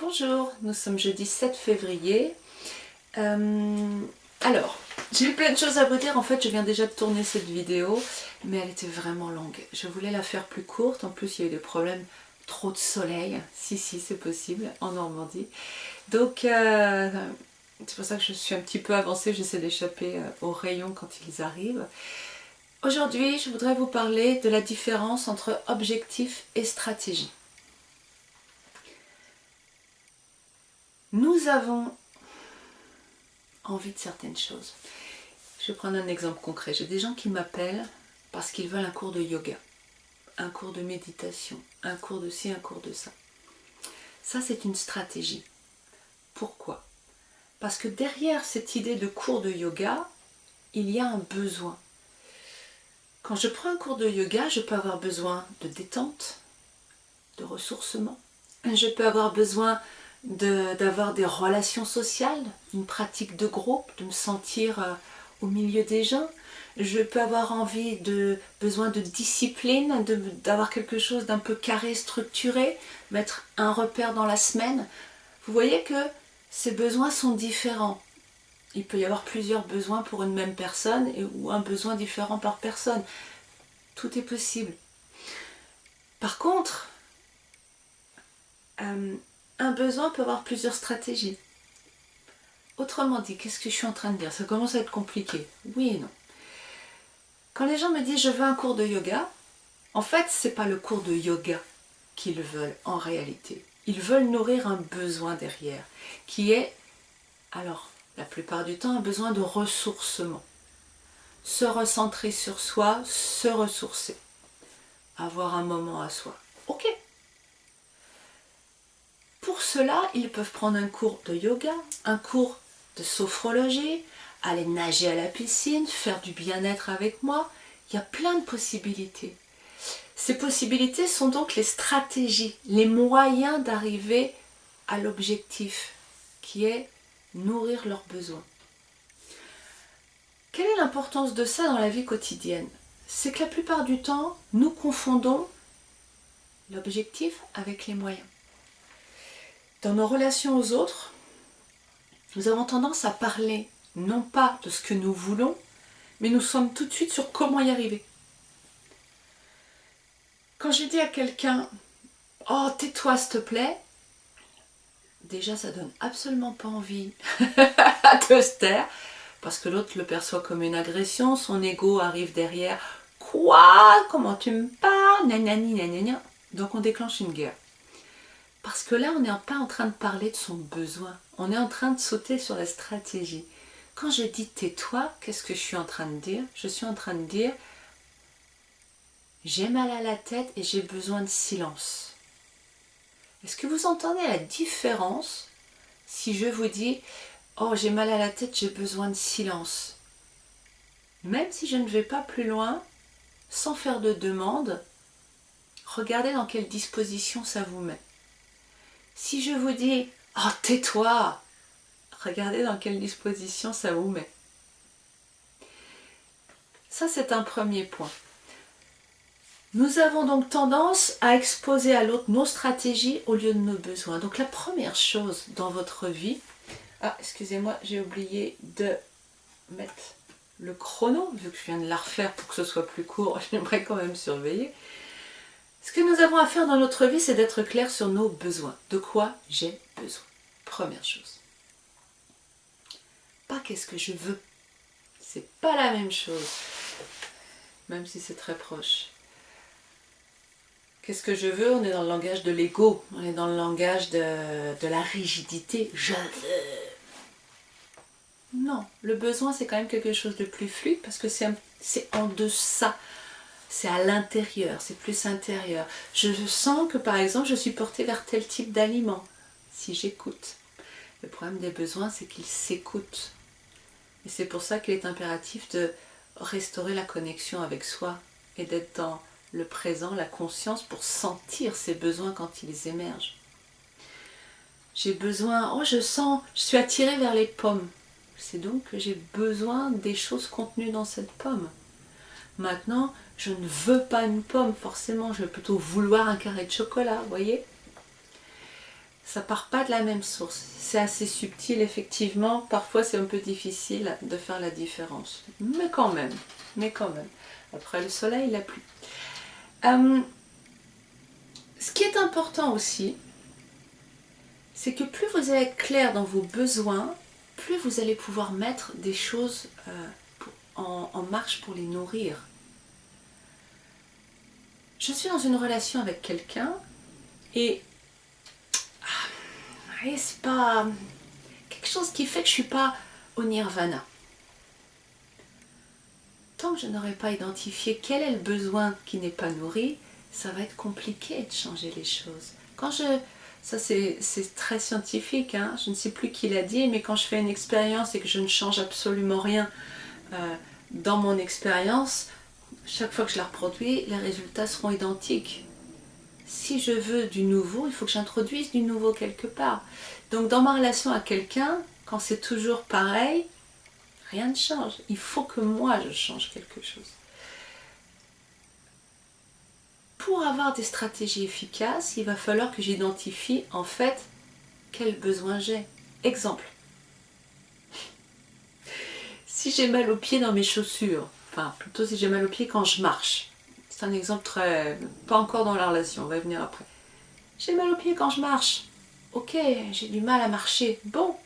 Bonjour, nous sommes jeudi 7 février. Alors, j'ai plein de choses à vous dire. En fait, je viens déjà de tourner cette vidéo, mais elle était vraiment longue. Je voulais la faire plus courte. En plus, il y a eu des problèmes, trop de soleil. Si, c'est possible, en Normandie. Donc, c'est pour ça que je suis un petit peu avancée. J'essaie d'échapper aux rayons quand ils arrivent. Aujourd'hui, je voudrais vous parler de la différence entre objectif et stratégie. Nous avons envie de certaines choses. Je vais prendre un exemple concret. J'ai des gens qui m'appellent parce qu'ils veulent un cours de yoga, un cours de méditation, un cours de ci, un cours de ça. Ça, c'est une stratégie. Pourquoi? Parce que derrière cette idée de cours de yoga, il y a un besoin. Quand je prends un cours de yoga, je peux avoir besoin de détente, de ressourcement. Je peux avoir besoin d'avoir des relations sociales, une pratique de groupe, de me sentir au milieu des gens. Je peux avoir besoin de discipline, d'avoir quelque chose d'un peu carré, structuré, mettre un repère dans la semaine. Vous voyez que ces besoins sont différents. Il peut y avoir plusieurs besoins pour une même personne ou un besoin différent par personne. Tout est possible. Par contre, un besoin peut avoir plusieurs stratégies. Autrement dit, qu'est-ce que je suis en train de dire? Ça commence à être compliqué. Oui et non. Quand les gens me disent je veux un cours de yoga, en fait, c'est pas le cours de yoga qu'ils veulent en réalité. Ils veulent nourrir un besoin derrière, qui est, alors, la plupart du temps, un besoin de ressourcement. Se recentrer sur soi, se ressourcer. Avoir un moment à soi. Ok. Pour cela, ils peuvent prendre un cours de yoga, un cours de sophrologie, aller nager à la piscine, faire du bien-être avec moi. Il y a plein de possibilités. Ces possibilités sont donc les stratégies, les moyens d'arriver à l'objectif qui est nourrir leurs besoins. Quelle est l'importance de ça dans la vie quotidienne? C'est que la plupart du temps, nous confondons l'objectif avec les moyens. Dans nos relations aux autres, nous avons tendance à parler non pas de ce que nous voulons, mais nous sommes tout de suite sur comment y arriver. Quand je dis à quelqu'un « Oh, tais-toi s'il te plaît », déjà ça donne absolument pas envie de se taire, parce que l'autre le perçoit comme une agression, son ego arrive derrière « Quoi? Comment tu me parles? Nanani, nanana ». Donc on déclenche une guerre. Parce que là, on n'est pas en train de parler de son besoin. On est en train de sauter sur la stratégie. Quand je dis tais-toi, qu'est-ce que je suis en train de dire? Je suis en train de dire j'ai mal à la tête et j'ai besoin de silence. Est-ce que vous entendez la différence si je vous dis oh, j'ai mal à la tête, j'ai besoin de silence? Même si je ne vais pas plus loin, sans faire de demande, regardez dans quelle disposition ça vous met. Si je vous dis « Oh, tais-toi !» regardez dans quelle disposition ça vous met. Ça, c'est un premier point. Nous avons donc tendance à exposer à l'autre nos stratégies au lieu de nos besoins. Donc la première chose dans votre vie... Ah, excusez-moi, j'ai oublié de mettre le chrono, vu que je viens de la refaire pour que ce soit plus court, j'aimerais quand même surveiller. Ce que nous avons à faire dans notre vie, c'est d'être clair sur nos besoins. De quoi j'ai besoin? Première chose. Pas qu'est-ce que je veux. C'est pas la même chose. Même si c'est très proche. Qu'est-ce que je veux? On est dans le langage de l'ego. On est dans le langage de la rigidité. Je veux. Non. Le besoin, c'est quand même quelque chose de plus fluide parce que c'est en deçà. C'est à l'intérieur, c'est plus intérieur. Je sens que par exemple, je suis portée vers tel type d'aliment, si j'écoute. Le problème des besoins, c'est qu'ils s'écoutent. Et c'est pour ça qu'il est impératif de restaurer la connexion avec soi et d'être dans le présent, la conscience, pour sentir ces besoins quand ils émergent. J'ai besoin, oh je suis attirée vers les pommes. C'est donc que j'ai besoin des choses contenues dans cette pomme. Maintenant, je ne veux pas une pomme, forcément, je vais plutôt vouloir un carré de chocolat, vous voyez? ça part pas de la même source. C'est assez subtil, effectivement. Parfois, c'est un peu difficile de faire la différence. Mais quand même, Après le soleil, la pluie. Ce qui est important aussi, c'est que plus vous allez être clair dans vos besoins, plus vous allez pouvoir mettre des choses en marche pour les nourrir. Je suis dans une relation avec quelqu'un et c'est pas quelque chose qui fait que je suis pas au nirvana. Tant que je n'aurai pas identifié quel est le besoin qui n'est pas nourri, ça va être compliqué de changer les choses. Ça c'est très scientifique, hein, je ne sais plus qui l'a dit, mais quand je fais une expérience et que je ne change absolument rien dans mon expérience, chaque fois que je la reproduis, les résultats seront identiques. Si je veux du nouveau, il faut que j'introduise du nouveau quelque part. Donc dans ma relation à quelqu'un, quand c'est toujours pareil, rien ne change. Il faut que moi je change quelque chose. Pour avoir des stratégies efficaces, il va falloir que j'identifie en fait quel besoin j'ai. Exemple. Si j'ai mal aux pieds dans mes chaussures, enfin plutôt si j'ai mal aux pieds quand je marche. C'est un exemple pas encore dans la relation, on va y venir après. J'ai mal aux pieds quand je marche. Ok, j'ai du mal à marcher. Bon.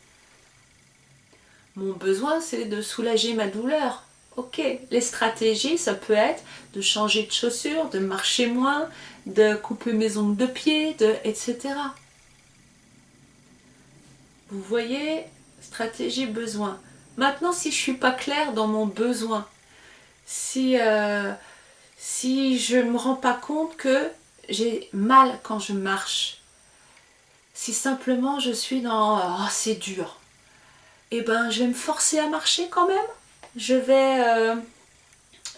Mon besoin, c'est de soulager ma douleur. Ok, les stratégies, ça peut être de changer de chaussures, de marcher moins, de couper mes ongles de pied, etc. Vous voyez, stratégie, besoin. Maintenant, si je ne suis pas claire dans mon besoin, si je ne me rends pas compte que j'ai mal quand je marche, si simplement je suis dans « oh, c'est dur », eh ben je vais me forcer à marcher quand même. Je vais,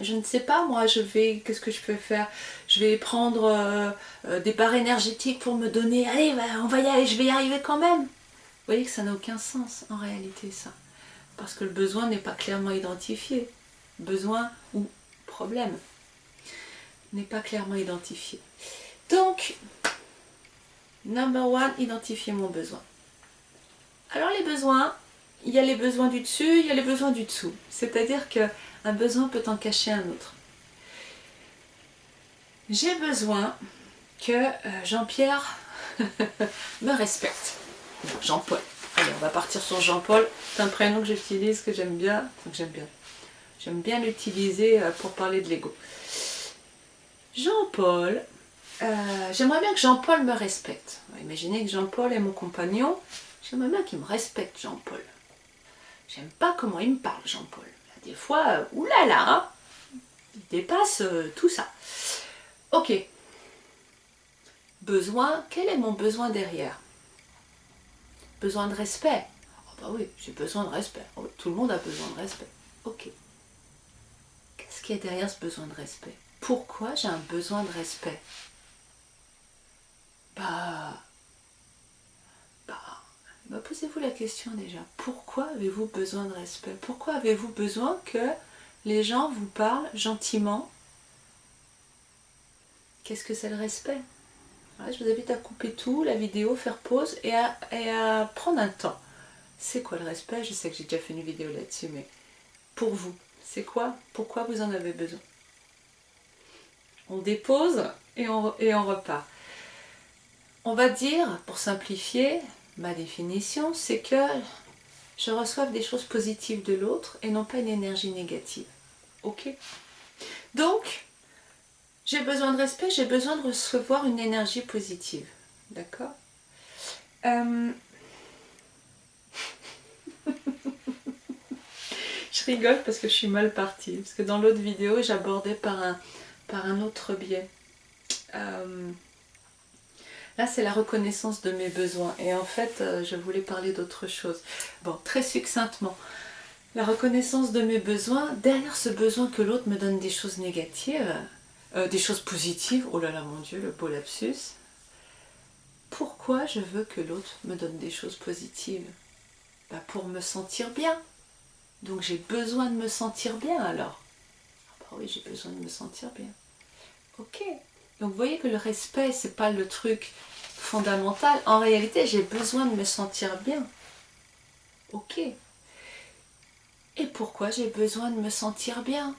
je ne sais pas moi, qu'est-ce que je peux faire? Je vais prendre des barres énergétiques pour me donner, allez, on va y aller, je vais y arriver quand même. Vous voyez que ça n'a aucun sens en réalité ça. Parce que le besoin n'est pas clairement identifié. Besoin ou problème n'est pas clairement identifié. Donc, number one, identifier mon besoin. Alors les besoins, il y a les besoins du dessus, il y a les besoins du dessous. C'est-à-dire qu'un besoin peut en cacher un autre. J'ai besoin que Jean-Pierre me respecte. Jean-Paul. Allez, on va partir sur Jean-Paul. C'est un prénom que j'utilise, que j'aime bien. Enfin, que j'aime bien. J'aime bien l'utiliser pour parler de l'ego. Jean-Paul, j'aimerais bien que Jean-Paul me respecte. Imaginez que Jean-Paul est mon compagnon. J'aimerais bien qu'il me respecte, Jean-Paul. J'aime pas comment il me parle, Jean-Paul. Des fois, oulala, hein, il dépasse tout ça. Ok. Besoin, quel est mon besoin derrière? Besoin de respect. Oh bah oui, j'ai besoin de respect. Oh, tout le monde a besoin de respect. Ok. Qu'est-ce qu'il y a derrière ce besoin de respect? Pourquoi j'ai un besoin de respect? Posez-vous la question déjà. Pourquoi avez-vous besoin de respect? Pourquoi avez-vous besoin que les gens vous parlent gentiment? Qu'est-ce que c'est le respect? Voilà, je vous invite à couper tout, la vidéo, faire pause et à prendre un temps. C'est quoi le respect? Je sais que j'ai déjà fait une vidéo là-dessus, mais pour vous, c'est quoi? Pourquoi vous en avez besoin? On dépose et on repart. On va dire, pour simplifier, ma définition, c'est que je reçoive des choses positives de l'autre et non pas une énergie négative. Ok? Donc, j'ai besoin de respect, j'ai besoin de recevoir une énergie positive. D'accord? Je rigole parce que je suis mal partie. Parce que dans l'autre vidéo, j'abordais par un autre biais. Là, c'est la reconnaissance de mes besoins. Et en fait, je voulais parler d'autre chose. Bon, très succinctement. La reconnaissance de mes besoins, derrière ce besoin que l'autre me donne des choses négatives, des choses positives, oh là là mon Dieu, le beau lapsus. Pourquoi je veux que l'autre me donne des choses positives? Pour me sentir bien. Donc j'ai besoin de me sentir bien alors. Oui, j'ai besoin de me sentir bien. Ok. Donc vous voyez que le respect, c'est pas le truc fondamentale. En réalité, j'ai besoin de me sentir bien. Ok. Et pourquoi j'ai besoin de me sentir bien?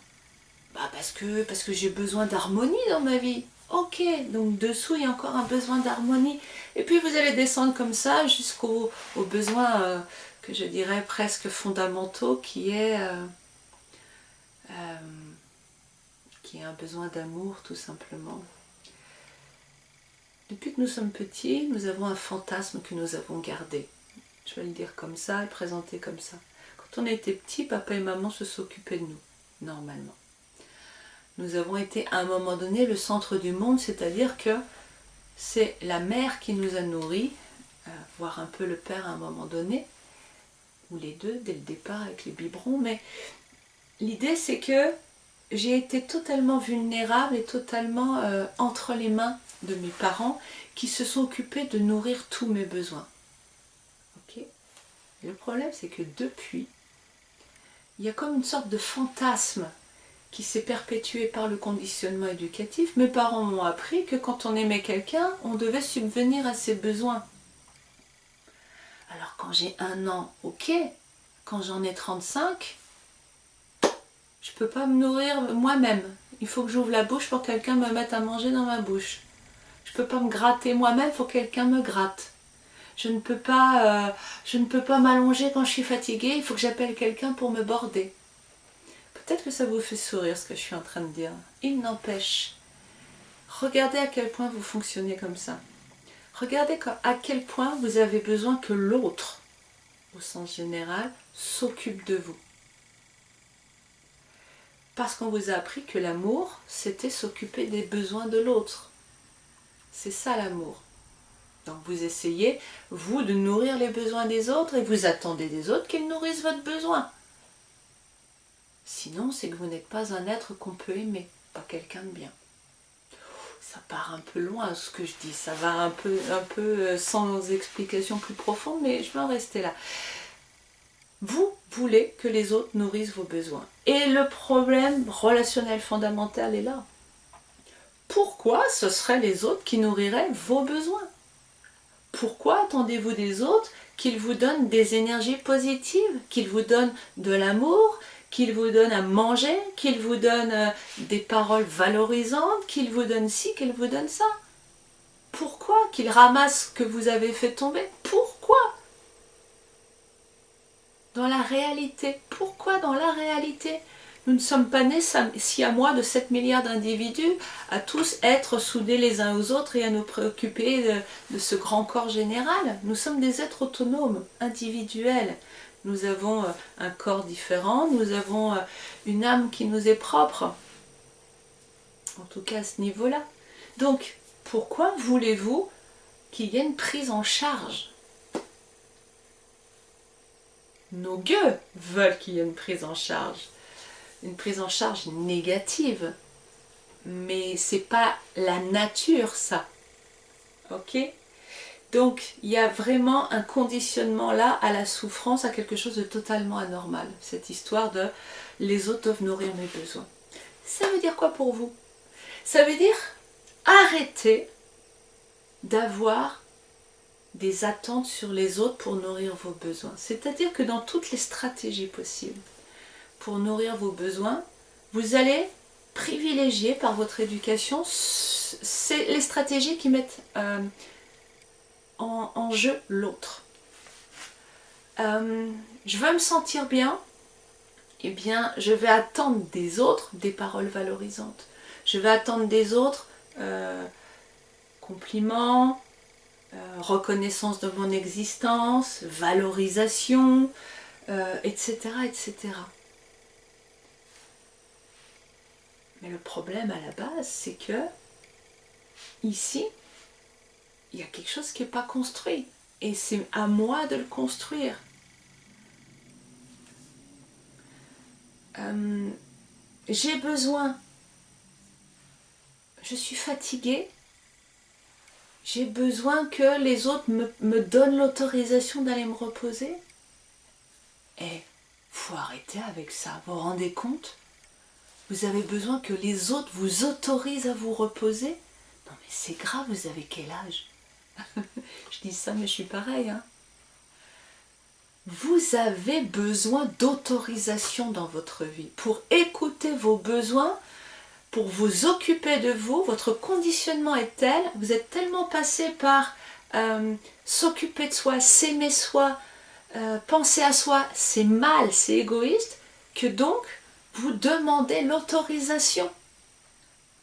Parce que j'ai besoin d'harmonie dans ma vie. Ok, donc dessous, il y a encore un besoin d'harmonie. Et puis vous allez descendre comme ça jusqu'aux besoins que je dirais presque fondamentaux, qui est un besoin d'amour tout simplement. Depuis que nous sommes petits, nous avons un fantasme que nous avons gardé. Je vais le dire comme ça et présenter comme ça. Quand on était petit, papa et maman se sont occupés de nous, normalement. Nous avons été à un moment donné le centre du monde, c'est-à-dire que c'est la mère qui nous a nourris, voire un peu le père à un moment donné, ou les deux dès le départ avec les biberons, mais l'idée c'est que j'ai été totalement vulnérable et totalement entre les mains de mes parents qui se sont occupés de nourrir tous mes besoins. Okay. Le problème c'est que depuis, il y a comme une sorte de fantasme qui s'est perpétué par le conditionnement éducatif. Mes parents m'ont appris que quand on aimait quelqu'un, on devait subvenir à ses besoins. Alors quand j'ai 1 an, ok. Quand j'en ai 35, je ne peux pas me nourrir moi-même. Il faut que j'ouvre la bouche pour que quelqu'un me mette à manger dans ma bouche. Je ne peux pas me gratter moi-même, il faut que quelqu'un me gratte. Je ne peux pas m'allonger quand je suis fatiguée, il faut que j'appelle quelqu'un pour me border. Peut-être que ça vous fait sourire ce que je suis en train de dire. Il n'empêche. Regardez à quel point vous fonctionnez comme ça. Regardez à quel point vous avez besoin que l'autre, au sens général, s'occupe de vous. Parce qu'on vous a appris que l'amour, c'était s'occuper des besoins de l'autre. C'est ça l'amour. Donc vous essayez, vous, de nourrir les besoins des autres et vous attendez des autres qu'ils nourrissent votre besoin. Sinon, c'est que vous n'êtes pas un être qu'on peut aimer, pas quelqu'un de bien. Ça part un peu loin ce que je dis, ça va un peu sans explication plus profonde, mais je vais en rester là. Vous voulez que les autres nourrissent vos besoins. Et le problème relationnel fondamental est là. Pourquoi ce seraient les autres qui nourriraient vos besoins? Pourquoi attendez-vous des autres qu'ils vous donnent des énergies positives, qu'ils vous donnent de l'amour, qu'ils vous donnent à manger, qu'ils vous donnent des paroles valorisantes, qu'ils vous donnent ci, qu'ils vous donnent ça? Pourquoi qu'ils ramassent ce que vous avez fait tomber? Pourquoi? Dans la réalité. Pourquoi dans la réalité? Nous ne sommes pas nés si à moi de 7 milliards d'individus à tous être soudés les uns aux autres et à nous préoccuper de ce grand corps général. Nous sommes des êtres autonomes, individuels. Nous avons un corps différent, nous avons une âme qui nous est propre. En tout cas à ce niveau-là. Donc, pourquoi voulez-vous qu'il y ait une prise en charge? Nos gueux veulent qu'il y ait une prise en charge. Une prise en charge négative. Mais c'est pas la nature, ça. Ok? Donc, il y a vraiment un conditionnement là à la souffrance, à quelque chose de totalement anormal. Cette histoire de les autres doivent nourrir mes besoins. Ça veut dire quoi pour vous? Ça veut dire arrêter d'avoir des attentes sur les autres pour nourrir vos besoins. C'est-à-dire que dans toutes les stratégies possibles pour nourrir vos besoins, vous allez privilégier par votre éducation les stratégies qui mettent en jeu l'autre. Je veux me sentir bien, eh bien je vais attendre des autres des paroles valorisantes. Je vais attendre des autres compliments, reconnaissance de mon existence, valorisation, etc., etc. Mais le problème à la base, c'est que ici, il y a quelque chose qui n'est pas construit. Et c'est à moi de le construire. J'ai besoin. Je suis fatiguée. J'ai besoin que les autres me donnent l'autorisation d'aller me reposer. Eh, faut arrêter avec ça. Vous vous rendez compte? Vous avez besoin que les autres vous autorisent à vous reposer? Non mais c'est grave, vous avez quel âge? Je dis ça, mais je suis pareil. Hein. Vous avez besoin d'autorisation dans votre vie pour écouter vos besoins, pour vous occuper de vous. Votre conditionnement est tel, vous êtes tellement passé par s'occuper de soi, s'aimer soi, penser à soi, c'est mal, c'est égoïste, que donc vous demandez l'autorisation.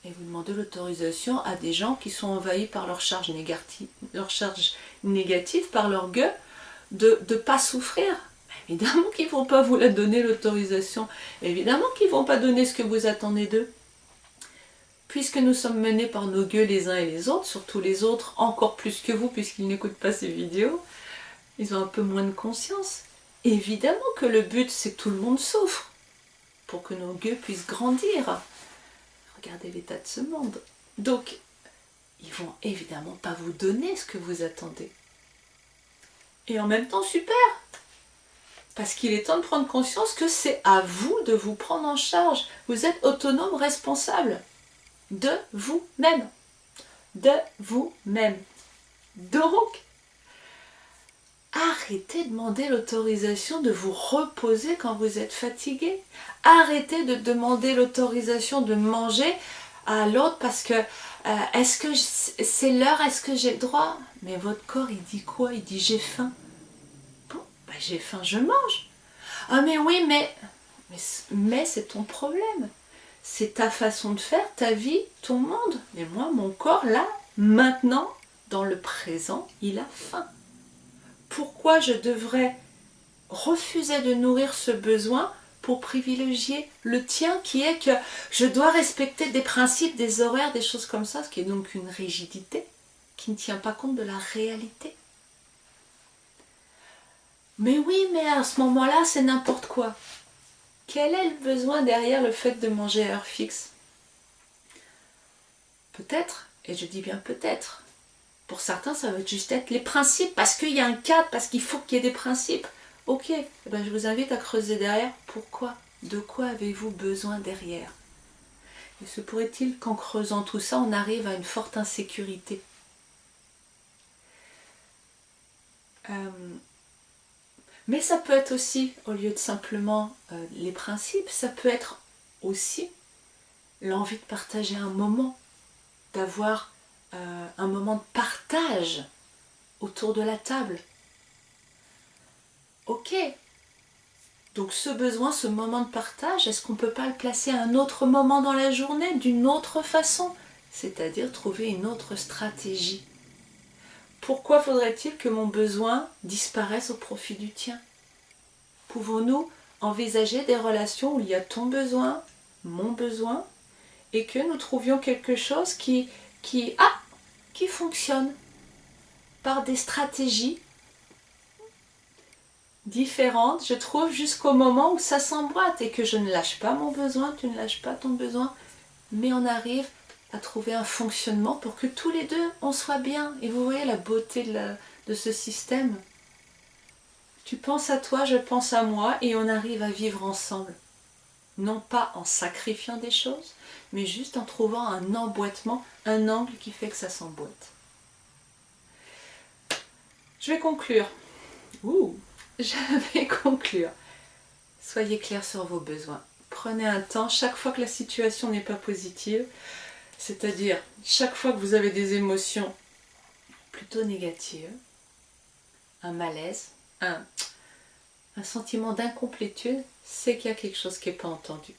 Et vous demandez l'autorisation à des gens qui sont envahis par leur charge négative, par l'orgueil, de ne pas souffrir. Évidemment qu'ils ne vont pas vous la donner, l'autorisation. Évidemment qu'ils ne vont pas donner ce que vous attendez d'eux. Puisque nous sommes menés par nos gueux les uns et les autres, surtout les autres encore plus que vous, puisqu'ils n'écoutent pas ces vidéos, ils ont un peu moins de conscience. Évidemment que le but, c'est que tout le monde souffre, pour que nos gueux puissent grandir. Regardez l'état de ce monde. Donc, ils vont évidemment pas vous donner ce que vous attendez. Et en même temps, super. Parce qu'il est temps de prendre conscience que c'est à vous de vous prendre en charge. Vous êtes autonome, responsable de vous-même. De vous-même. Donc, arrêtez de demander l'autorisation de vous reposer quand vous êtes fatigué. Arrêtez de demander l'autorisation de manger à l'autre parce que est-ce que c'est l'heure, est-ce que j'ai le droit? Mais votre corps, il dit quoi? Il dit j'ai faim. Bon, bah, j'ai faim, je mange. Ah mais oui, mais c'est ton problème. C'est ta façon de faire, ta vie, ton monde. Mais moi, mon corps, là, maintenant, dans le présent, il a faim. Pourquoi je devrais refuser de nourrir ce besoin pour privilégier le tien qui est que je dois respecter des principes, des horaires, des choses comme ça, ce qui est donc une rigidité qui ne tient pas compte de la réalité. Mais oui, mais à ce moment-là, c'est n'importe quoi. Quel est le besoin derrière le fait de manger à heure fixe? Peut-être, et je dis bien peut-être, pour certains, ça va juste être les principes, parce qu'il y a un cadre, parce qu'il faut qu'il y ait des principes. Ok, eh ben, je vous invite à creuser derrière. Pourquoi? De quoi avez-vous besoin derrière? Et se pourrait-il qu'en creusant tout ça, on arrive à une forte insécurité? Mais ça peut être aussi, au lieu de simplement les principes, ça peut être aussi l'envie de partager un moment, d'avoir un moment de partage autour de la table. Ok, donc ce besoin, ce moment de partage, est-ce qu'on ne peut pas le placer à un autre moment dans la journée, d'une autre façon? C'est-à-dire trouver une autre stratégie. Pourquoi faudrait-il que mon besoin disparaisse au profit du tien? Pouvons-nous envisager des relations où il y a ton besoin, mon besoin, et que nous trouvions quelque chose qui fonctionne par des stratégies différentes, je trouve, jusqu'au moment où ça s'emboîte et que je ne lâche pas mon besoin, tu ne lâches pas ton besoin, mais on arrive à trouver un fonctionnement pour que tous les deux, on soit bien. Et vous voyez la beauté de ce système. Tu penses à toi, je pense à moi, et on arrive à vivre ensemble. Non pas en sacrifiant des choses, mais juste en trouvant un emboîtement, un angle qui fait que ça s'emboîte. Je vais conclure. Je vais conclure. Soyez clairs sur vos besoins. Prenez un temps, chaque fois que la situation n'est pas positive, c'est-à-dire chaque fois que vous avez des émotions plutôt négatives, un malaise, un sentiment d'incomplétude, c'est qu'il y a quelque chose qui n'est pas entendu.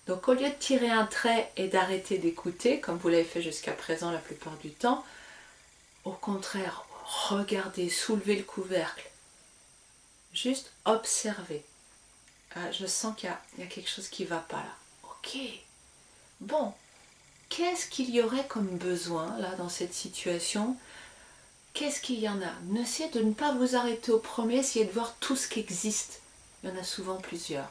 Donc au lieu de tirer un trait et d'arrêter d'écouter, comme vous l'avez fait jusqu'à présent la plupart du temps, au contraire, regardez, soulevez le couvercle, juste observez. Ah, je sens qu'il y a quelque chose qui ne va pas là. Ok, bon, qu'est-ce qu'il y aurait comme besoin là dans cette situation? Qu'est-ce qu'il y en a? Essayez de ne pas vous arrêter au premier, essayez de voir tout ce qui existe. Il y en a souvent plusieurs.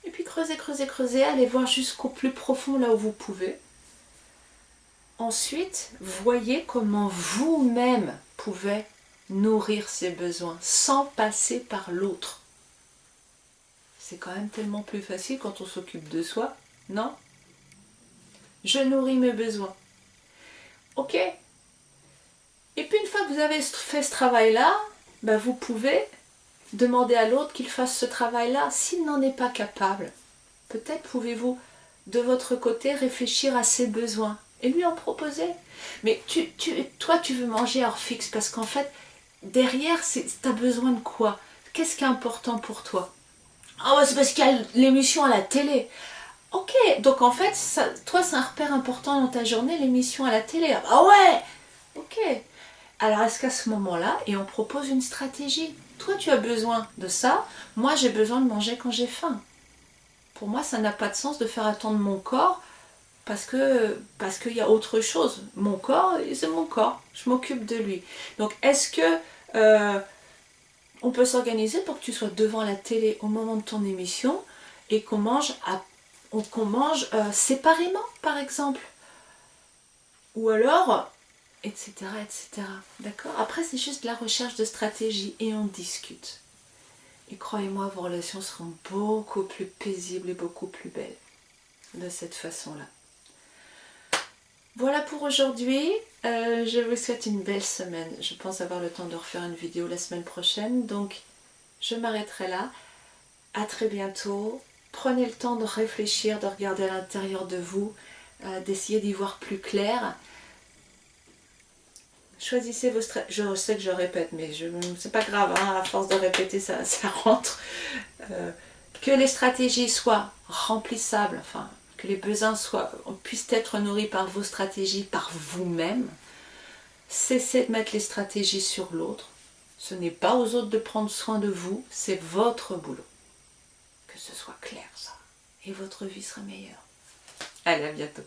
Et puis creusez, creusez, creusez, allez voir jusqu'au plus profond là où vous pouvez. Ensuite, voyez comment vous-même pouvez nourrir ces besoins sans passer par l'autre. C'est quand même tellement plus facile quand on s'occupe de soi, non? Je nourris mes besoins. Ok. Et puis une fois que vous avez fait ce travail-là, ben vous pouvez demander à l'autre qu'il fasse ce travail-là. S'il n'en est pas capable, peut-être pouvez-vous de votre côté réfléchir à ses besoins et lui en proposer. Mais toi tu veux manger hors fixe parce qu'en fait derrière tu as besoin de quoi? Qu'est-ce qui est important pour toi? Ah ouais, c'est parce qu'il y a l'émission à la télé. Ok, donc en fait toi c'est un repère important dans ta journée, l'émission à la télé. Ah ouais, ok. Alors est-ce qu'à ce moment-là, et on propose une stratégie, toi tu as besoin de ça, moi j'ai besoin de manger quand j'ai faim. Pour moi, ça n'a pas de sens de faire attendre mon corps parce qu'il y a autre chose. Mon corps, c'est mon corps. Je m'occupe de lui. Donc, est-ce que on peut s'organiser pour que tu sois devant la télé au moment de ton émission et qu'on mange, séparément, par exemple? Ou alors, etc., etc. D'accord? Après, c'est juste de la recherche de stratégie et on discute. Et croyez-moi, vos relations seront beaucoup plus paisibles et beaucoup plus belles de cette façon-là. Voilà pour aujourd'hui. Je vous souhaite une belle semaine. Je pense avoir le temps de refaire une vidéo la semaine prochaine. Donc, je m'arrêterai là. À très bientôt. Prenez le temps de réfléchir, de regarder à l'intérieur de vous, d'essayer d'y voir plus clair. Choisissez vos stratégies. Je sais que je répète, mais c'est pas grave, hein, à force de répéter, ça rentre. Que les stratégies soient remplissables, enfin, que les besoins puissent être nourris par vos stratégies, par vous-même. Cessez de mettre les stratégies sur l'autre. Ce n'est pas aux autres de prendre soin de vous, c'est votre boulot. Que ce soit clair, ça. Et votre vie sera meilleure. Allez, à bientôt.